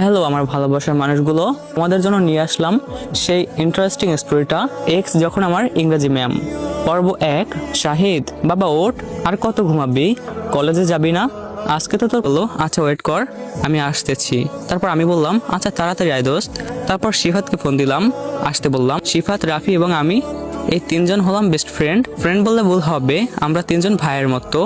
Hello আমার ভালোবাসার মানুষগুলো, তোমাদের জন্য নিয়ে আসলাম সেই ইন্টারেস্টিং স্টোরিটা এক্স যখন আমার ইংরেজি ম্যাম। পর্ব 1। শাহিদ, বাবা ওঠ, আর কত ঘুমাবি? কলেজে যাবি না? আজকে তো তোর বললো আচ্ছা ওয়েট কর, আমি আসতেছি। তারপর আমি বললাম আচ্ছা তাড়াতাড়ি আয় দোস্ত। তারপর শিফাতকে ফোন দিলাম, আসতে বললাম। শিফাত, রাফি এবং আমি এই তিনজন হলাম বেস্ট ফ্রেন্ড। ফ্রেন্ড বললে ভুল হবে, আমরা তিনজন ভাইয়ের মতো।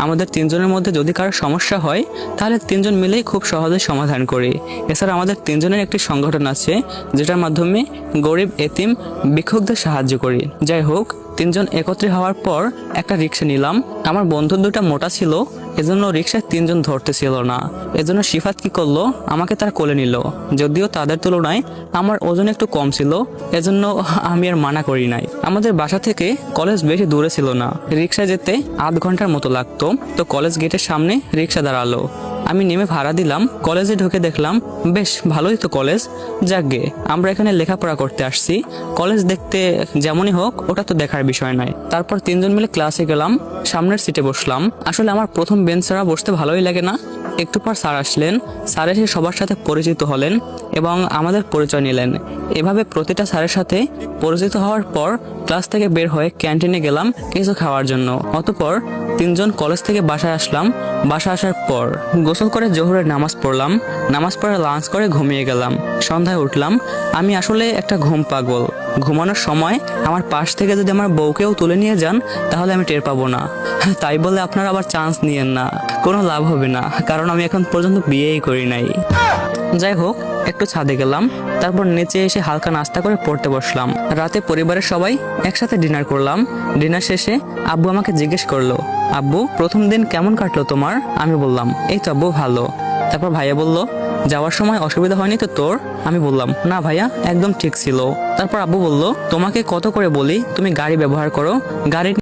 আমাদের তিনজনের মধ্যে যদি কারো সমস্যা হয় তাহলে তিনজন মিলেই খুব সহজে সমাধান করি। এছাড়া আমাদের তিনজনের একটি সংগঠন আছে যেটার মাধ্যমে গরিব এতিম ভিক্ষুকদের সাহায্য করি। যাই হোক, তিনজন একত্রে হওয়ার পর একটা রিক্সা নিলাম। আমার বন্ধু দুটা মোটা ছিল, এজন্য রিক্সায় তিনজন ধরতেছিল না। এজন্য শিফাত কি করলো, আমাকে তার কোলে নিল। যদিও তাদের তুলনায় আমার ওজন একটু কম ছিল, এজন্য আমি আর মানা করি নাই। আমাদের বাসা থেকে কলেজ বেশি দূরে ছিল না, রিক্সায় যেতে আধ ঘন্টার মতো লাগতো। তো কলেজ গেটের সামনে রিক্সা দাঁড়ালো, আমি নেমে ভাড়া দিলাম। কলেজে ঢুকে দেখলাম বেশ ভালোই তো কলেজ। যাকগে, আমরা এখানে লেখাপড়া করতে আসছি, কলেজ দেখতে যেমনই হোক ওটা তো দেখার বিষয় নয়। তারপর তিনজন মিলে ক্লাসে গেলাম, সামনের সিটে বসলাম। আসলে আমার প্রথম বেঞ্চ ছাড়া বসতে ভালোই লাগে না। একটু পর স্যার আসলেন, স্যার এসে সবার সাথে পরিচিত হলেন এবং আমাদের পরিচয় নিলেন। এভাবে প্রতিটা স্যারের সাথে পরিচিত হওয়ার পর ক্লাস থেকে বের হয়ে ক্যান্টিনে গেলাম কিছু খাওয়ার জন্য। অতঃপর তিনজন কলেজ থেকে বাসায় আসলাম। বাসা আসার পর গোসল করে জোহরের নামাজ পড়লাম, নামাজ পড়ে লাঞ্চ করে ঘুমিয়ে গেলাম। সন্ধ্যায় উঠলাম। আমি আসলে একটা ঘুম পাগল। ঘুমানোর সময় আমার পাশ থেকে যদি আমার বউকেও তুলে নিয়ে যান তাহলে আমি টের পাবো না। তাই বলে আপনারা আবার চান্স নিয়েন না, কোনো লাভ হবে না, কারণ আমি এখন পর্যন্ত বিয়েই করি নাই। যাই হোক, একটু ছাদে গেলাম, তারপর নিচে এসে হালকা নাস্তা করে পড়তে বসলাম। রাতে পরিবারের সবাই একসাথে ডিনার করলাম। ডিনার শেষে আব্বু আমাকে জিজ্ঞেস করলো, আব্বু প্রথম দিন কেমন কাটলো তোমার? আমি বললাম এই তো আব্বু ভালো। তারপর ভাইয়া বলল, যাওয়ার সময় অসুবিধা হয়নি তো তোর? আমি বললাম না ভাইয়া, একদম ঠিক ছিল। তারপর আব্বু বলল, তোমাকে কত করে বলি তুমি গাড়ি ব্যবহার করো, গাড়ি